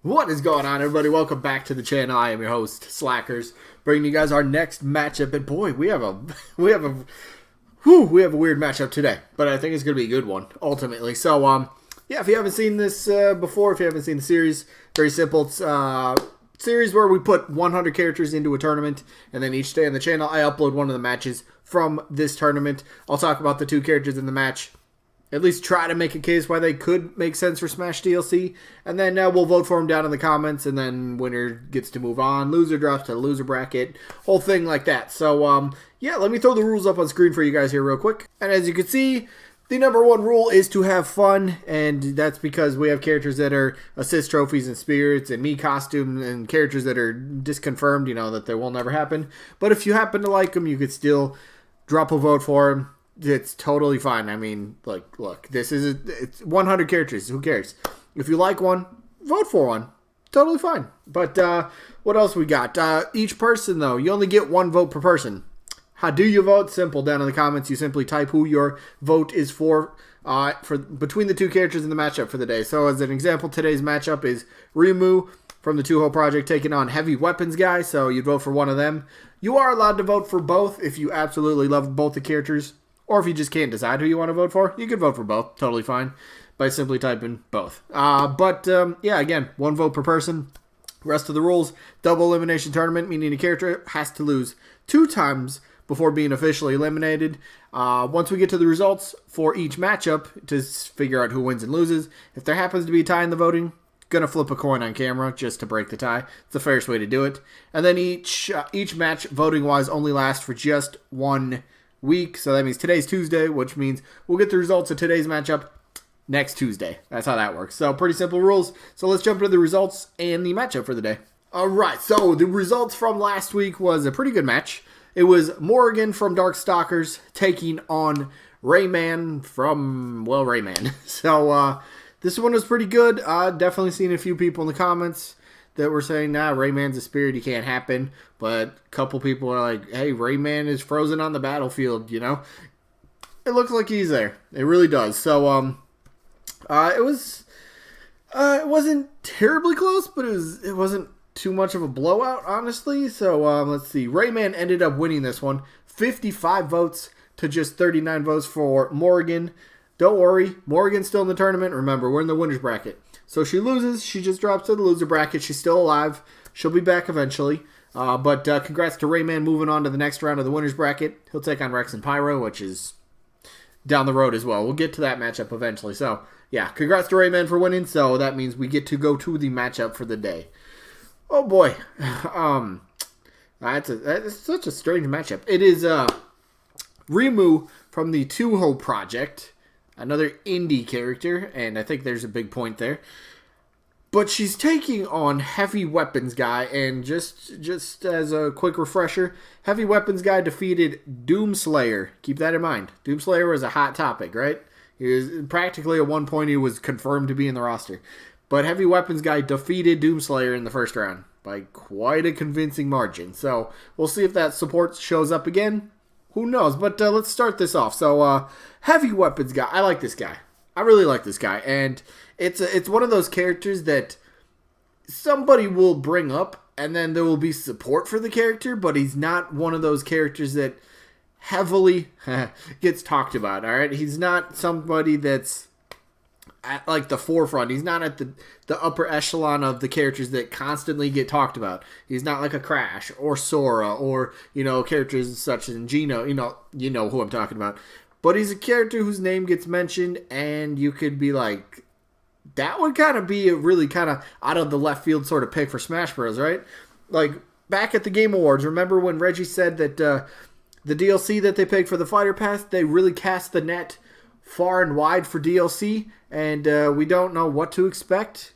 What is going on, everybody? Welcome back to the channel. I am your host, Slackerz, bringing you guys our next matchup. And boy, we have a weird matchup today, but I think it's gonna be a good one ultimately. So, yeah, if you haven't seen this before, if you haven't seen the series, very simple. It's series where we put 100 characters into a tournament, and then each day on the channel, I upload one of the matches from this tournament. I'll talk about the two characters in the match. At least try to make a case why they could make sense for Smash DLC. And then we'll vote for them down in the comments. And then winner gets to move on. Loser drops to the loser bracket. Whole thing like that. So, yeah, let me throw the rules up on screen for you guys here real quick. And as you can see, the number one rule is to have fun. And that's because we have characters that are assist trophies and spirits and me costume and characters that are disconfirmed, you know, that they will never happen. But if you happen to like them, you could still drop a vote for them. It's totally fine. I mean, like, look, it's 100 characters. Who cares? If you like one, vote for one. Totally fine. But what else we got? Each person, though, you only get one vote per person. How do you vote? Simple. Down in the comments, you simply type who your vote is for between the two characters in the matchup for the day. So, as an example, today's matchup is Reimu from the Two Hole Project taking on Heavy Weapons Guy. So, you'd vote for one of them. You are allowed to vote for both if you absolutely love both the characters. Or if you just can't decide who you want to vote for, you can vote for both. Totally fine by simply typing both. Yeah, again, one vote per person. Rest of the rules, double elimination tournament, meaning a character has to lose 2 times before being officially eliminated. Once we get to the results for each matchup to figure out who wins and loses, if there happens to be a tie in the voting, gonna flip a coin on camera just to break the tie. It's the fairest way to do it. And then each match, voting-wise, only lasts for just 1 week. So that means today's Tuesday, which means we'll get the results of today's matchup next Tuesday. That's how that works. So pretty simple rules. So let's jump into the results and the matchup for the day. All right. So the results from last week was a pretty good match. It was Morgan from Darkstalkers taking on Rayman from, well, Rayman. So this one was pretty good. Definitely seen a few people in the comments that were saying, nah, Rayman's a spirit, he can't happen. But a couple people are like, hey, Rayman is frozen on the battlefield, you know? It looks like he's there. It really does. So, it wasn't terribly close, but it wasn't too much of a blowout, honestly. So, let's see. Rayman ended up winning this one. 55 votes to just 39 votes for Morgan. Don't worry, Morgan's still in the tournament. Remember, we're in the winner's bracket. So she loses. She just drops to the loser bracket. She's still alive. She'll be back eventually. But congrats to Rayman moving on to the next round of the winner's bracket. He'll take on Rex and Pyro, which is down the road as well. We'll get to that matchup eventually. So, yeah, congrats to Rayman for winning. So that means we get to go to the matchup for the day. Oh, boy. That's such a strange matchup. It is Reimu from the Two Hole Project. Another indie character, and I think there's a big point there. But she's taking on Heavy Weapons Guy, and just as a quick refresher, Heavy Weapons Guy defeated Doomslayer. Keep that in mind. Doomslayer was a hot topic, right? He was practically at one point he was confirmed to be in the roster. But Heavy Weapons Guy defeated Doomslayer in the first round by quite a convincing margin. So we'll see if that support shows up again. Who knows? But let's start this off. So, Heavy Weapons Guy. I like this guy. I really like this guy. And it's one of those characters that somebody will bring up, and then there will be support for the character, but he's not one of those characters that heavily gets talked about, all right? He's not somebody that's at, like, the forefront. He's not at the upper echelon of the characters that constantly get talked about. He's not like a Crash or Sora or, you know, characters such as Gino. You know who I'm talking about. But he's a character whose name gets mentioned, and you could be like, that would kind of be a really kind of out of the left field sort of pick for Smash Bros., right? Like, back at the Game Awards, remember when Reggie said that the DLC that they picked for the Fighter Pass, they really cast the net far and wide for DLC, and we don't know what to expect.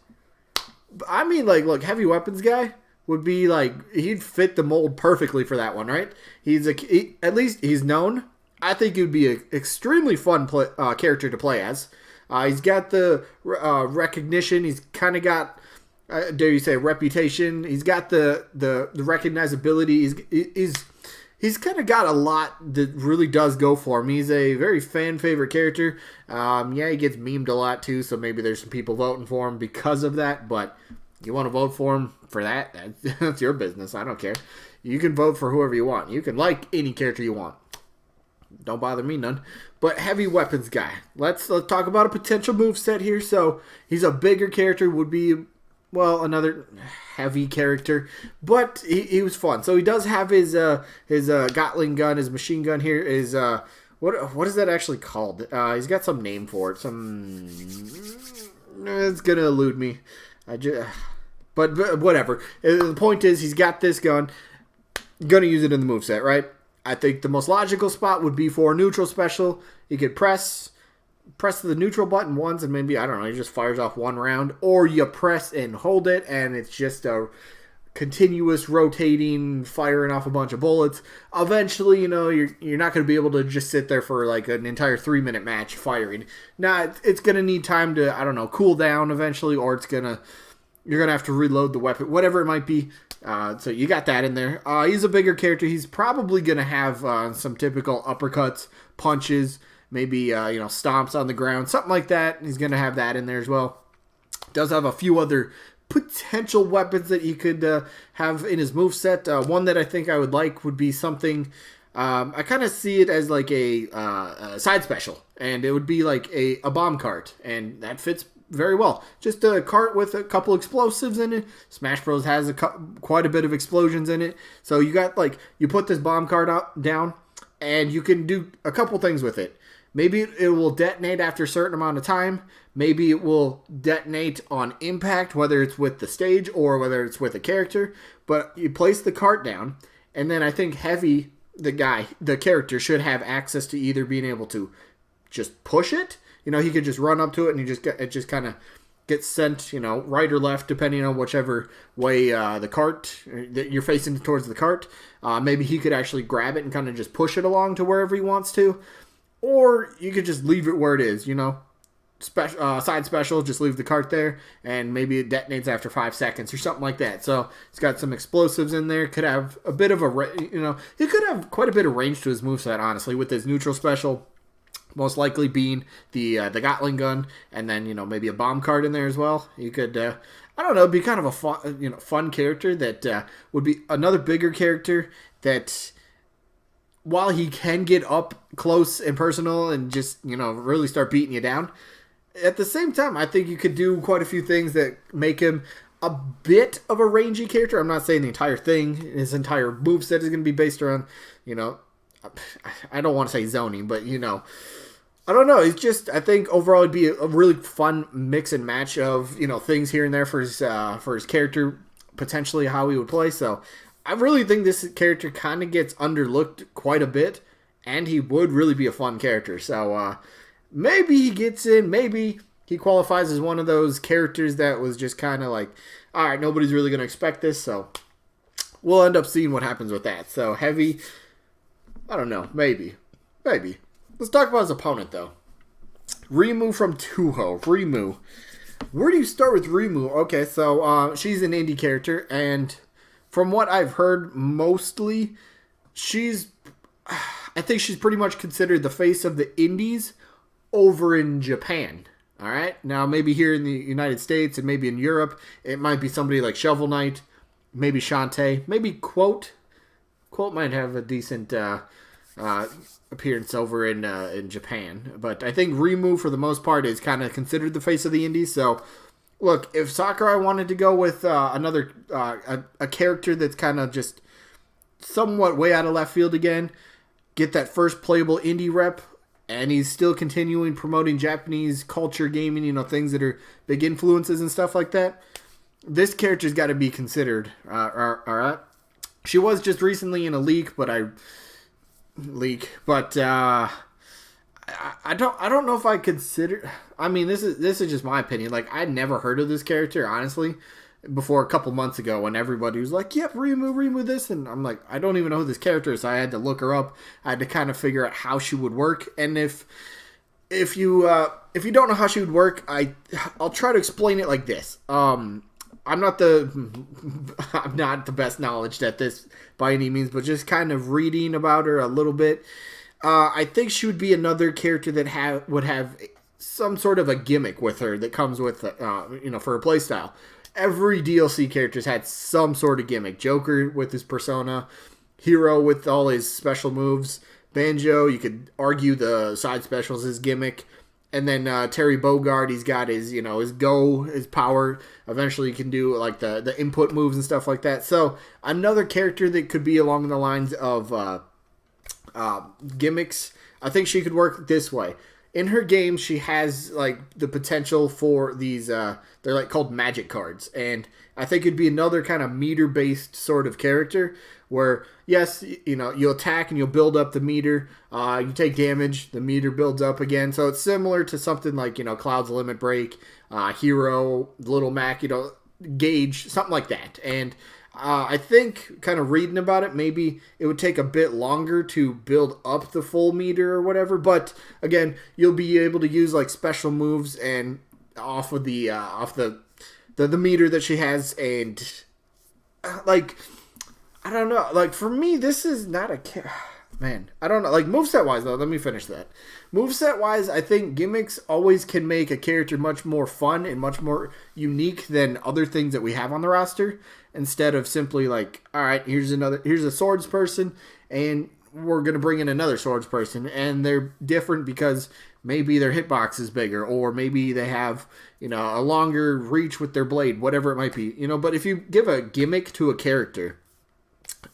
I mean, like, look, Heavy Weapons Guy would be like, he'd fit the mold perfectly for that one, right? At least he's known. I think it would be an extremely fun character to play as. He's got the recognition. He's kind of got, dare you say, reputation. He's got the recognizability. He's kind of got a lot that really does go for him. He's a very fan-favorite character. Yeah, he gets memed a lot too, so maybe there's some people voting for him because of that, but You want to vote for him for that? That's your business. I don't care. You can vote for whoever you want. You can like any character you want. Don't bother me none. But heavy weapons guy. Let's talk about a potential moveset here. So he's a bigger character. Would be, well, another heavy character. But he was fun. So he does have his Gatling gun, his machine gun here. Is what is that actually called? He's got some name for it. It's gonna elude me. But whatever. The point is, he's got this gun. Gonna use it in the moveset, right? I think the most logical spot would be for a neutral special. You could press the neutral button once, and maybe, I don't know, he just fires off one round. Or you press and hold it, and it's just a continuous rotating, firing off a bunch of bullets. Eventually, you're not going to be able to just sit there for like an entire 3-minute match firing. Now, it's going to need time to, I don't know, cool down eventually, or you're going to have to reload the weapon, whatever it might be. So you got that in there. He's a bigger character. He's probably going to have some typical uppercuts, punches, maybe stomps on the ground, something like that. He's going to have that in there as well. Does have a few other potential weapons that he could have in his moveset. One that I think I would like would be something. I kind of see it as like a side special, and it would be like a bomb cart, and that fits very well. Just a cart with a couple explosives in it. Smash Bros has quite a bit of explosions in it. So you got you put this bomb cart down, and you can do a couple things with it. Maybe it will detonate after a certain amount of time. Maybe it will detonate on impact, whether it's with the stage or whether it's with a character. But you place the cart down, and then I think Heavy, the character, should have access to either being able to just push it. He could just run up to it, and it just kind of gets sent, right or left, depending on whichever way the cart that you're facing towards the cart. Maybe he could actually grab it and kind of just push it along to wherever he wants to, or you could just leave it where it is. Side special, just leave the cart there, and maybe it detonates after 5 seconds or something like that. So it's got some explosives in there. Could have a bit of he could have quite a bit of range to his moveset, honestly, with his neutral special. Most likely being the Gatling gun, and then maybe a bomb cart in there as well. You could I don't know, be kind of a fun character that would be another bigger character that, while he can get up close and personal and just really start beating you down, at the same time I think you could do quite a few things that make him a bit of a rangy character. I'm not saying the entire thing, his entire moveset is going to be based around I don't want to say zoning, but I don't know. It's just, I think overall it'd be a really fun mix and match of things here and there for his character, potentially how he would play. So I really think this character kind of gets underlooked quite a bit, and he would really be a fun character. So maybe he gets in, maybe he qualifies as one of those characters that was just kind of like, all right, nobody's really going to expect this. So we'll end up seeing what happens with that. So Heavy, I don't know, maybe. Let's talk about his opponent, though. Reimu from Touhou. Reimu. Where do you start with Reimu? Okay, so she's an indie character, and from what I've heard, mostly, I think she's pretty much considered the face of the indies over in Japan. All right? Now, maybe here in the United States and maybe in Europe, it might be somebody like Shovel Knight, maybe Shantae, maybe Quote. Quote might have a decent appearance over in Japan, but I think Reimu for the most part is kind of considered the face of the indies. So look, if Sakurai wanted to go with another a character that's kind of just somewhat way out of left field again, get that first playable indie rep, and he's still continuing promoting Japanese culture, gaming, things that are big influences and stuff like that, this character's got to be considered. All right. She was just recently in a leak, but I don't know if I consider. I mean, this is just my opinion. Like, I'd never heard of this character, honestly, before a couple months ago when everybody was like, "Yep, Reimu this," and I'm like, I don't even know who this character is. So I had to look her up. I had to kind of figure out how she would work, and if you don't know how she would work, I'll try to explain it like this. I'm not the best knowledge at this by any means, but just kind of reading about her a little bit. I think she would be another character that would have some sort of a gimmick with her that comes with, for her playstyle. every DLC character's had some sort of gimmick. Joker with his persona, Hero with all his special moves, Banjo, you could argue the side specials his gimmick, and then Terry Bogard, he's got his, his go, his power. Eventually you can do like the input moves and stuff like that. So another character that could be along the lines of gimmicks, I think she could work this way. In her game, she has like the potential for these, they're like called magic cards. And I think it'd be another kind of meter-based sort of character where, yes, you'll attack and you'll build up the meter. You take damage, the meter builds up again. So it's similar to something like, Cloud's Limit Break, Hero, Little Mac, Gauge, something like that. And I think, kind of reading about it, maybe it would take a bit longer to build up the full meter or whatever. But again, you'll be able to use like special moves and off of the meter that she has, and like I don't know. Like for me, this is not a man. I don't know. Like moveset wise though, let me finish that. Moveset wise, I think gimmicks always can make a character much more fun and much more unique than other things that we have on the roster. Instead of simply like, all right, here's a swords person, and we're gonna bring in another swords person, and they're different because maybe their hitbox is bigger, or maybe they have a longer reach with their blade, whatever it might be. But if you give a gimmick to a character,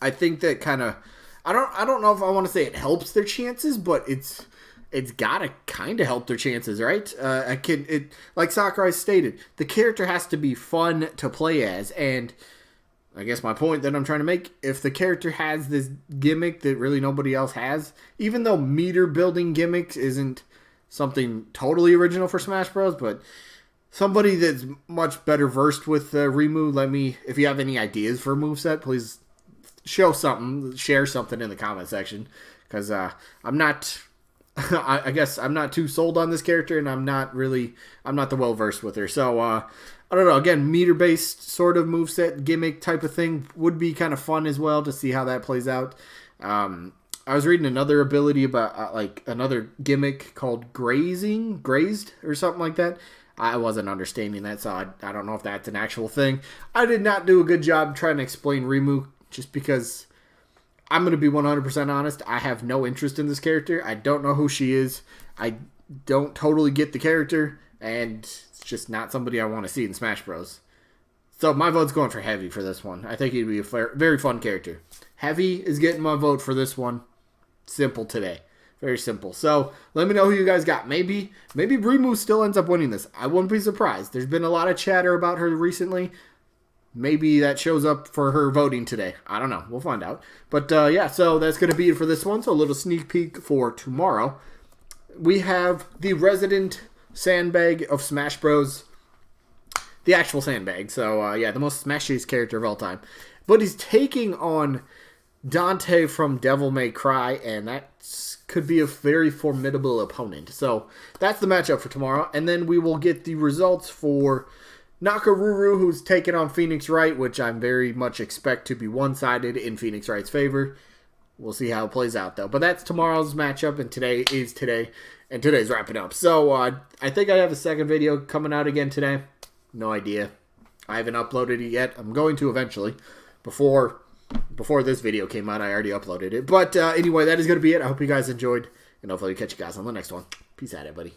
I think that kind of, I don't know if I want to say it helps their chances, but it's gotta kind of help their chances, right? Like Sakurai stated, the character has to be fun to play as, and I guess my point that I'm trying to make, if the character has this gimmick that really nobody else has, even though meter building gimmicks isn't something totally original for Smash Bros, but somebody that's much better versed with Reimu, if you have any ideas for a moveset, please share something in the comment section, because I'm not, I guess I'm not too sold on this character, and I'm not the well versed with her, so I don't know. Again, meter-based sort of moveset gimmick type of thing would be kind of fun as well to see how that plays out. I was reading another ability about like another gimmick called grazed or something like that. I wasn't understanding that, so I don't know if that's an actual thing. I did not do a good job trying to explain Reimu, just because I'm going to be 100% honest. I have no interest in this character. I don't know who she is. I don't totally get the character, and it's just not somebody I want to see in Smash Bros. So my vote's going for Heavy for this one. I think he'd be a very fun character. Heavy is getting my vote for this one. Simple today. Very simple. So let me know who you guys got. Maybe Reimu still ends up winning this. I wouldn't be surprised. There's been a lot of chatter about her recently. Maybe that shows up for her voting today. I don't know. We'll find out. But yeah, so that's going to be it for this one. So a little sneak peek for tomorrow. We have the resident sandbag of Smash Bros. The actual sandbag. So yeah, the most smashiest character of all time. But he's taking on Dante from Devil May Cry, and that could be a very formidable opponent. So that's the matchup for tomorrow. And then we will get the results for Nakaruru, who's taking on Phoenix Wright, which I very much expect to be one-sided in Phoenix Wright's favor. We'll see how it plays out, though. But that's tomorrow's matchup, and today is today. And today's wrapping up. So I think I have a second video coming out again today. No idea. I haven't uploaded it yet. I'm going to eventually. Before this video came out, I already uploaded it. But anyway, that is going to be it. I hope you guys enjoyed, and hopefully catch you guys on the next one. Peace out, everybody.